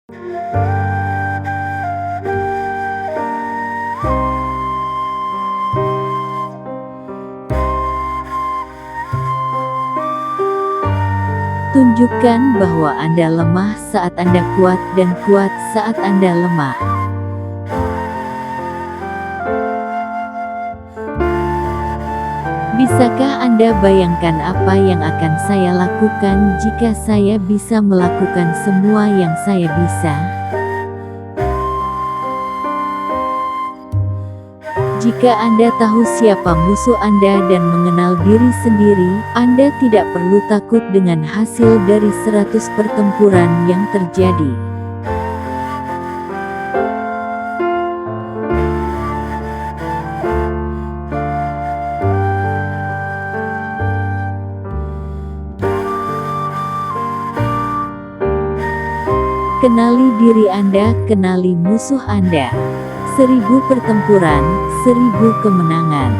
Tunjukkan bahwa Anda lemah saat Anda kuat dan kuat saat Anda lemah. Bisakah Anda bayangkan apa yang akan saya lakukan jika saya bisa melakukan semua yang saya bisa? Jika Anda tahu siapa musuh Anda dan mengenal diri sendiri, Anda tidak perlu takut dengan hasil dari 100 pertempuran yang terjadi. Kenali diri Anda, kenali musuh Anda. 1000 pertempuran, 1000 kemenangan.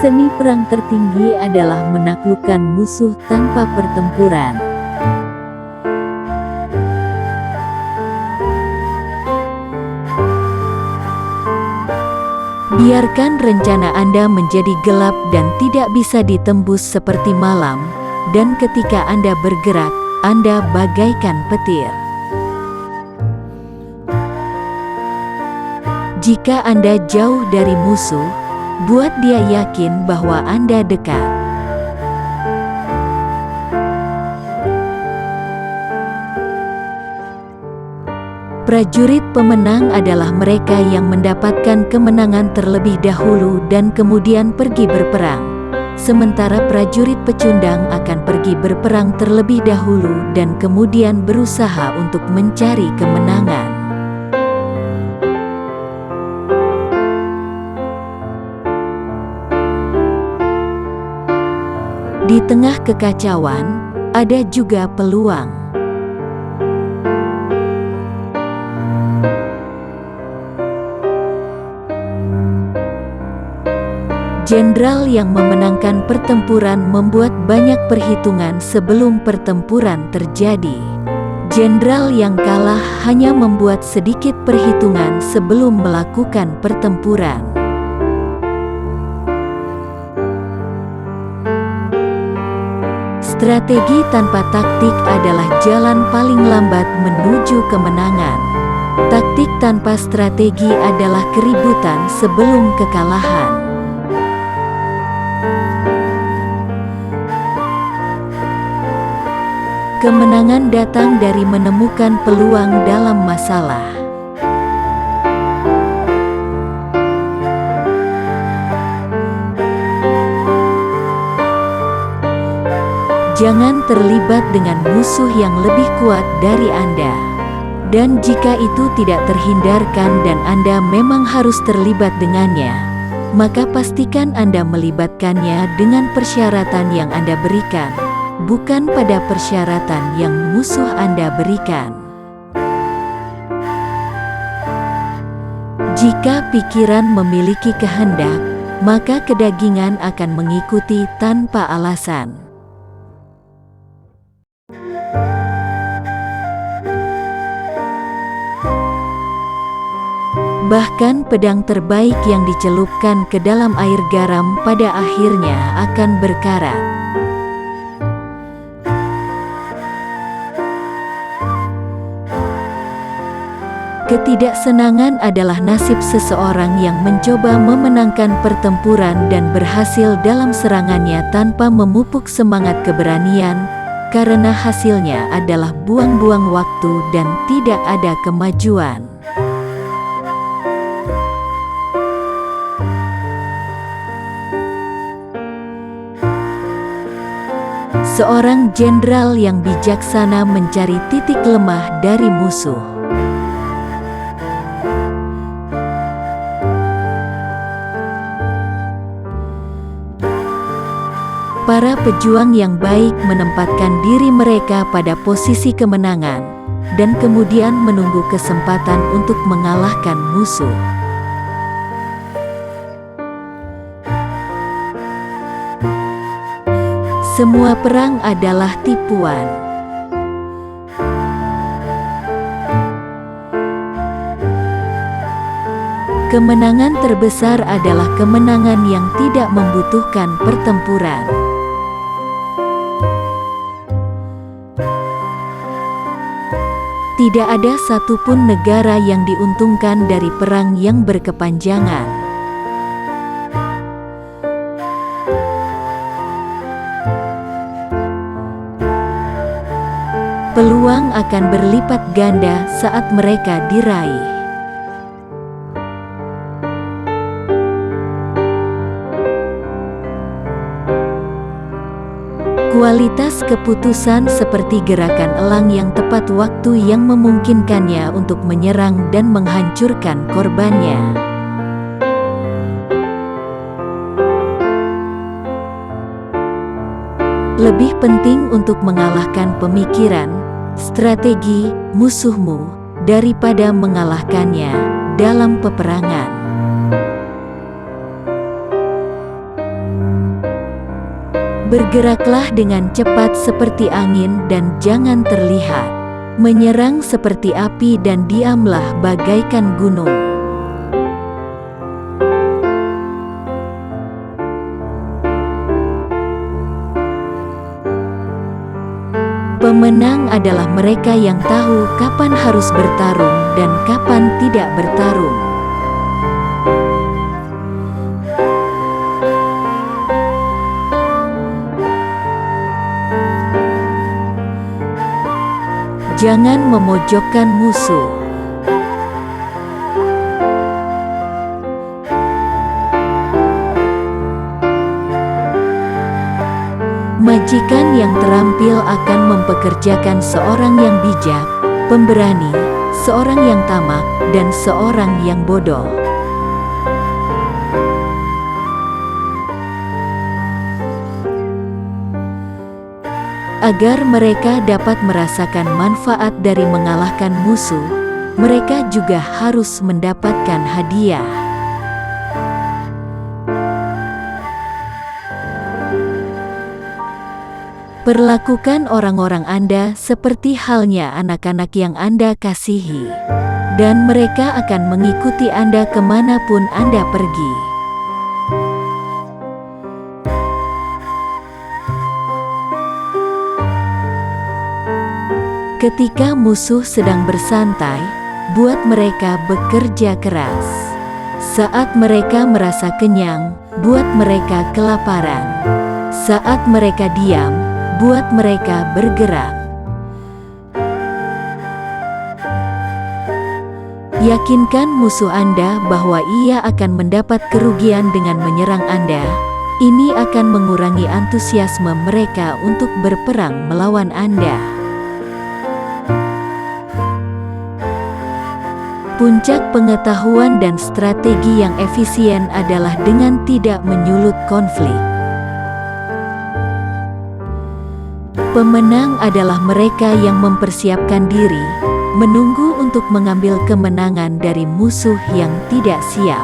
Seni perang tertinggi adalah menaklukkan musuh tanpa pertempuran. Biarkan rencana Anda menjadi gelap dan tidak bisa ditembus seperti malam, dan ketika Anda bergerak, Anda bagaikan petir. Jika Anda jauh dari musuh, buat dia yakin bahwa Anda dekat. Prajurit pemenang adalah mereka yang mendapatkan kemenangan terlebih dahulu dan kemudian pergi berperang. Sementara prajurit pecundang akan pergi berperang terlebih dahulu dan kemudian berusaha untuk mencari kemenangan. Di tengah kekacauan, ada juga peluang. Jenderal yang memenangkan pertempuran membuat banyak perhitungan sebelum pertempuran terjadi. Jenderal yang kalah hanya membuat sedikit perhitungan sebelum melakukan pertempuran. Strategi tanpa taktik adalah jalan paling lambat menuju kemenangan. Taktik tanpa strategi adalah keributan sebelum kekalahan. Kemenangan datang dari menemukan peluang dalam masalah. Jangan terlibat dengan musuh yang lebih kuat dari Anda. Dan jika itu tidak terhindarkan dan Anda memang harus terlibat dengannya, maka pastikan Anda melibatkannya dengan persyaratan yang Anda berikan, bukan pada persyaratan yang musuh Anda berikan. Jika pikiran memiliki kehendak, maka kedagingan akan mengikuti tanpa alasan. Bahkan pedang terbaik yang dicelupkan ke dalam air garam pada akhirnya akan berkarat. Ketidaksenangan adalah nasib seseorang yang mencoba memenangkan pertempuran dan berhasil dalam serangannya tanpa memupuk semangat keberanian, karena hasilnya adalah buang-buang waktu dan tidak ada kemajuan. Seorang jenderal yang bijaksana mencari titik lemah dari musuh. Para pejuang yang baik menempatkan diri mereka pada posisi kemenangan, dan kemudian menunggu kesempatan untuk mengalahkan musuh. Semua perang adalah tipuan. Kemenangan terbesar adalah kemenangan yang tidak membutuhkan pertempuran. Tidak ada satupun negara yang diuntungkan dari perang yang berkepanjangan. Peluang akan berlipat ganda saat mereka diraih. Kualitas keputusan seperti gerakan elang yang tepat waktu yang memungkinkannya untuk menyerang dan menghancurkan korbannya. Lebih penting untuk mengalahkan pemikiran, strategi musuhmu daripada mengalahkannya dalam peperangan. Bergeraklah dengan cepat seperti angin dan jangan terlihat. Menyerang seperti api dan diamlah bagaikan gunung. Pemenang adalah mereka yang tahu kapan harus bertarung dan kapan tidak bertarung. Jangan memojokkan musuh. Majikan yang terampil akan mempekerjakan seorang yang bijak, pemberani, seorang yang tamak, dan seorang yang bodoh. Agar mereka dapat merasakan manfaat dari mengalahkan musuh, mereka juga harus mendapatkan hadiah. Perlakukan orang-orang Anda seperti halnya anak-anak yang Anda kasihi, dan mereka akan mengikuti Anda kemanapun Anda pergi. Ketika musuh sedang bersantai, buat mereka bekerja keras. Saat mereka merasa kenyang, buat mereka kelaparan. Saat mereka diam, buat mereka bergerak. Yakinkan musuh Anda bahwa ia akan mendapat kerugian dengan menyerang Anda. Ini akan mengurangi antusiasme mereka untuk berperang melawan Anda. Puncak pengetahuan dan strategi yang efisien adalah dengan tidak menyulut konflik. Pemenang adalah mereka yang mempersiapkan diri, menunggu untuk mengambil kemenangan dari musuh yang tidak siap.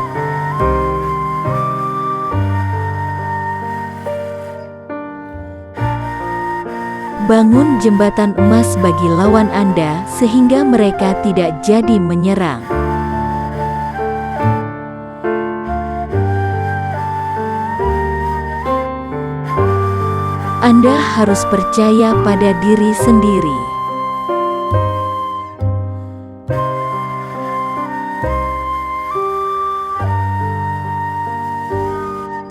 Bangun jembatan emas bagi lawan Anda sehingga mereka tidak jadi menyerang. Anda harus percaya pada diri sendiri.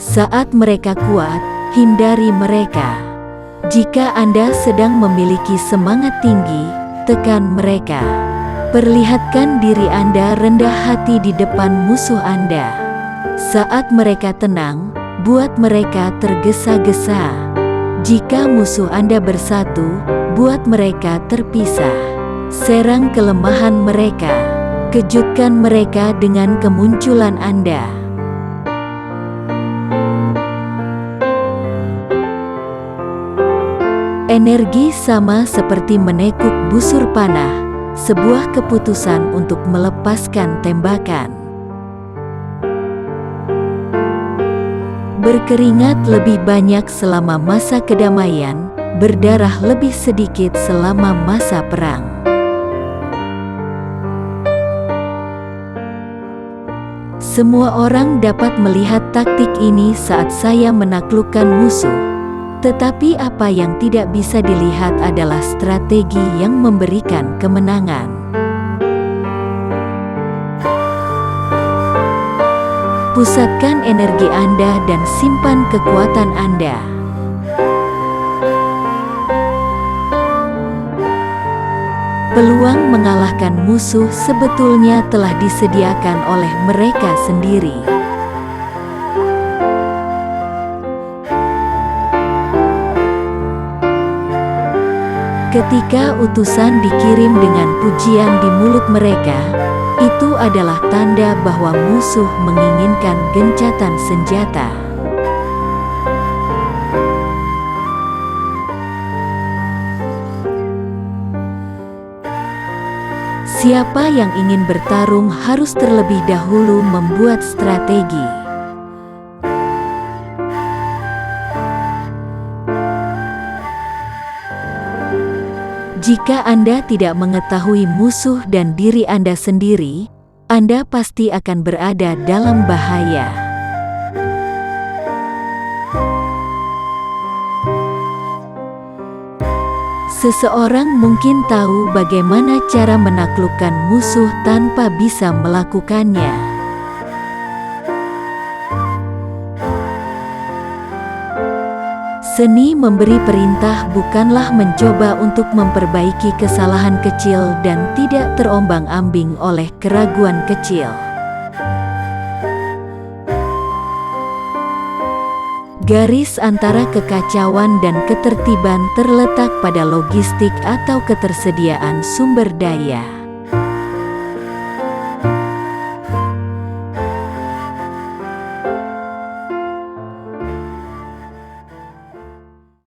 Saat mereka kuat, hindari mereka. Jika Anda sedang memiliki semangat tinggi, tekan mereka. Perlihatkan diri Anda rendah hati di depan musuh Anda. Saat mereka tenang, buat mereka tergesa-gesa. Jika musuh Anda bersatu, buat mereka terpisah. Serang kelemahan mereka. Kejutkan mereka dengan kemunculan Anda. Energi sama seperti menekuk busur panah, sebuah keputusan untuk melepaskan tembakan. Berkeringat lebih banyak selama masa kedamaian, berdarah lebih sedikit selama masa perang. Semua orang dapat melihat taktik ini saat saya menaklukkan musuh. Tetapi apa yang tidak bisa dilihat adalah strategi yang memberikan kemenangan. Pusatkan energi Anda dan simpan kekuatan Anda. Peluang mengalahkan musuh sebetulnya telah disediakan oleh mereka sendiri. Ketika utusan dikirim dengan pujian di mulut mereka, itu adalah tanda bahwa musuh menginginkan gencatan senjata. Siapa yang ingin bertarung harus terlebih dahulu membuat strategi. Jika Anda tidak mengetahui musuh dan diri Anda sendiri, Anda pasti akan berada dalam bahaya. Seseorang mungkin tahu bagaimana cara menaklukkan musuh tanpa bisa melakukannya. Seni memberi perintah bukanlah mencoba untuk memperbaiki kesalahan kecil dan tidak terombang-ambing oleh keraguan kecil. Garis antara kekacauan dan ketertiban terletak pada logistik atau ketersediaan sumber daya.